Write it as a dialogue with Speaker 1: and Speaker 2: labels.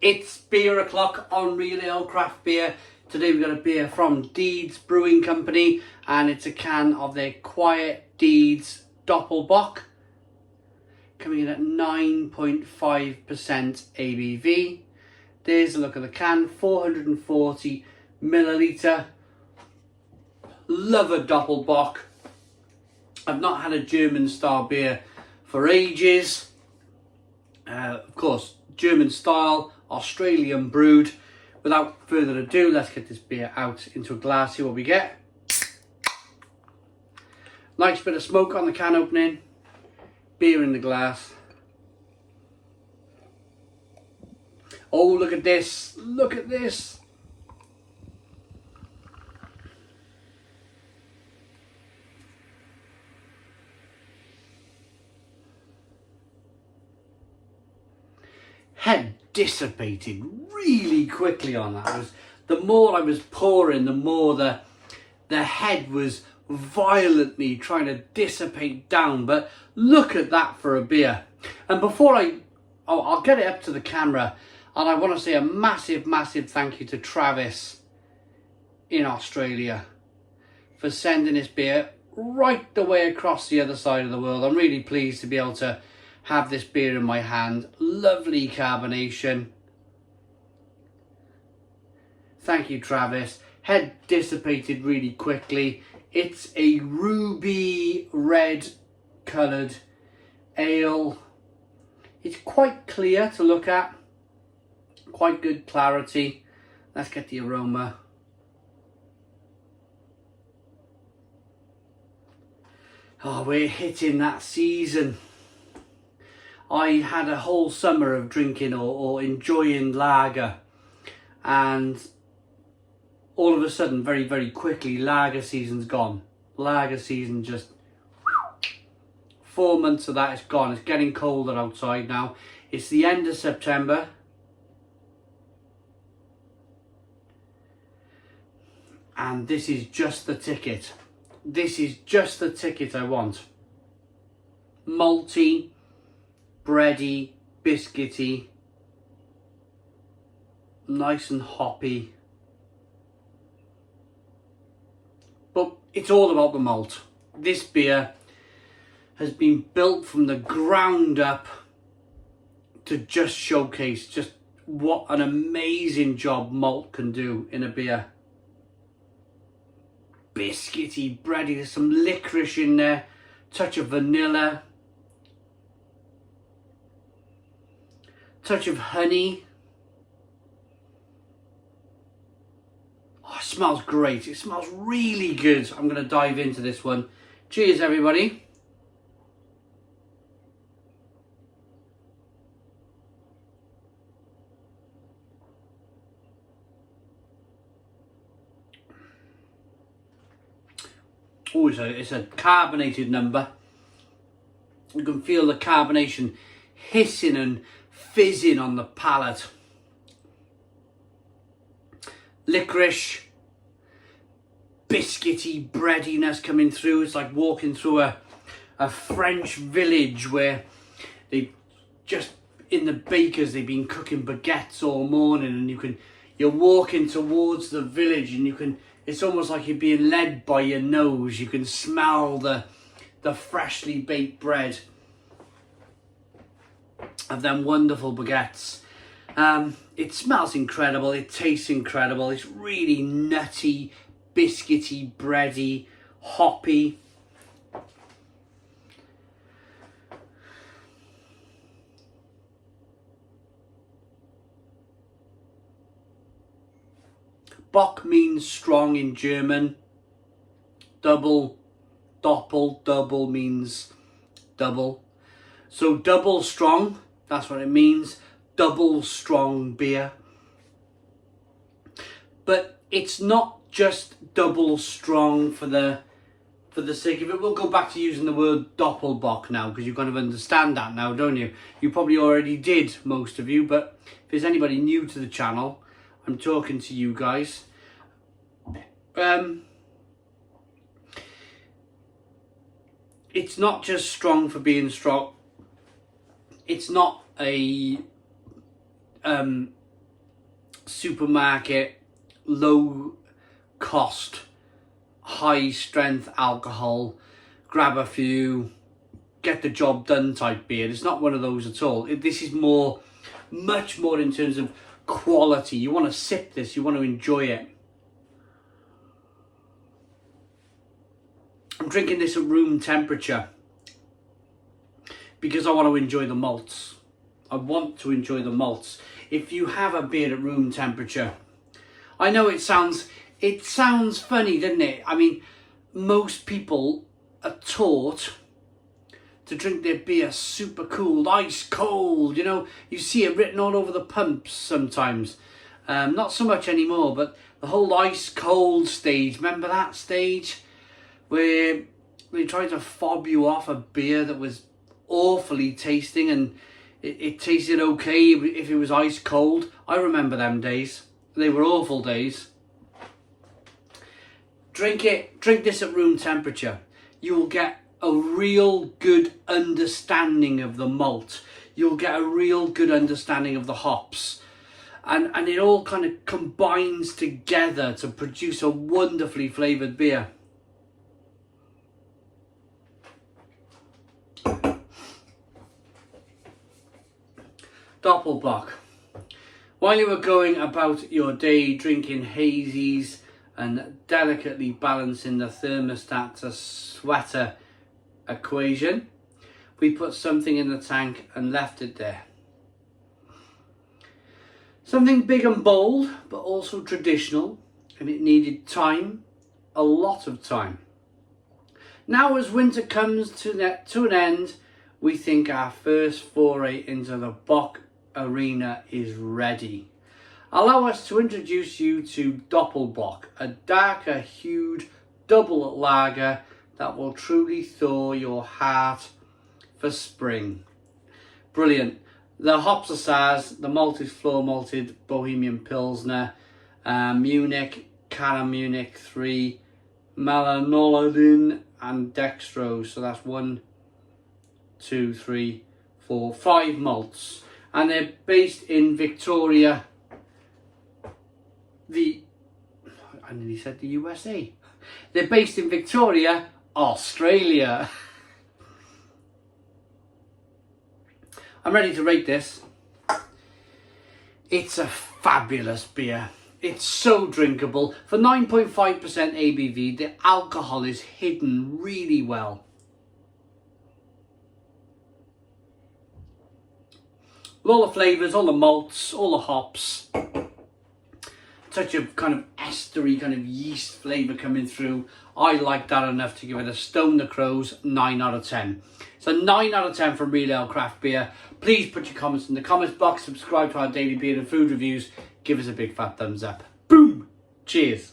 Speaker 1: It's beer o'clock on Real Ale Craft Beer. Today we've got a beer from Deeds Brewing Company, and it's a can of their Quiet Deeds Doppelbock, coming in at 9.5% ABV. There's a look at the can, 440 milliliter. Love a Doppelbock. I've not had a German style beer for ages. Of course, German style, Australian brewed. Without further ado, let's get this beer out into a glass, see what we get. Nice bit of smoke on the can opening. Beer in the glass. Oh, look at this. Look at this. Head dissipated really quickly on that. The more I was pouring, the more the head was violently trying to dissipate down. But look at that for a beer. And before I'll get it up to the camera, and I want to say a massive thank you to Travis in Australia for sending this beer right the way across the other side of the world. I'm really pleased to be able to have this beer in my hand. Lovely carbonation. Thank you, Travis. Head dissipated really quickly. It's a ruby red coloured ale. It's quite clear to look at. Quite good clarity. Let's get the aroma. Oh, we're hitting that season. I had a whole summer of drinking or enjoying lager, and all of a sudden, very quickly, lager season's gone. Lager season just, 4 months of that is gone. It's getting colder outside now. It's the end of September. And this is just the ticket. This is just the ticket I want. Malty, bready, biscuity, nice and hoppy. But it's all about the malt. This beer has been built from the ground up to just showcase just what an amazing job malt can do in a beer. Biscuity, bready, there's some licorice in there, touch of vanilla, touch of honey. Oh, it smells great. It smells really good. I'm going to dive into this one. Cheers, everybody. Oh, it's a carbonated number. You can feel the carbonation hissing and fizzing on the palate. Licorice, biscuity breadiness coming through. It's like walking through a French village where they just, in the bakers, they've been cooking baguettes all morning, and you're walking towards the village, and it's almost like you're being led by your nose. You can smell the freshly baked bread of them wonderful baguettes. It smells incredible. It tastes incredible. It's really nutty, biscuity, bready, hoppy. Bock means strong in German. Double means double. So double strong, that's what it means. Double strong beer. But it's not just double strong for the sake of it. We'll go back to using the word Doppelbock now, because you're going to understand that now, don't you? You probably already did, most of you, but if there's anybody new to the channel, I'm talking to you guys. It's not just strong for being strong. It's not a supermarket, low cost, high strength alcohol, grab a few, get the job done type beer. It's not one of those at all. This is much more in terms of quality. You want to sip this, you want to enjoy it. I'm drinking this at room temperature because I want to enjoy the malts. I want to enjoy the malts. If you have a beer at room temperature, I know it sounds funny, doesn't it? I mean, most people are taught to drink their beer super cool, ice cold, you know. You see it written all over the pumps sometimes. Not so much anymore, but the whole ice cold stage, remember that stage? Where they tried to fob you off a beer that was awfully tasting, and it tasted okay if it was ice cold. I remember them days. They were awful days. Drink this at room temperature. You will get a real good understanding of the malt. You'll get a real good understanding of the hops. And it all kind of combines together to produce a wonderfully flavoured beer. Doppelbock. While you were going about your day drinking hazies and delicately balancing the thermostat to sweater equation, we put something in the tank and left it there. Something big and bold, but also traditional, and it needed time, a lot of time. Now as winter comes to an end, we think our first foray into the Bock arena is ready. Allow us to introduce you to Doppelbock, a darker hued double lager that will truly thaw your heart for spring. Brilliant. The hops are Saaz, the malt is floor malted Bohemian Pilsner, Munich, Cara Munich 3, Malanoladin and dextrose. So that's 1, 2, 3, 4, 5 malts. And they're based in Victoria, I nearly said the USA. They're based in Victoria, Australia. I'm ready to rate this. It's a fabulous beer. It's so drinkable. For 9.5% ABV, the alcohol is hidden really well. All the flavours, all the malts, all the hops. Touch of kind of estery, kind of yeast flavour coming through. I like that enough to give it a Stone the Crows 9 out of 10. So 9 out of 10 from Real Ale Craft Beer. Please put your comments in the comments box. Subscribe to our daily beer and food reviews. Give us a big fat thumbs up. Boom! Cheers.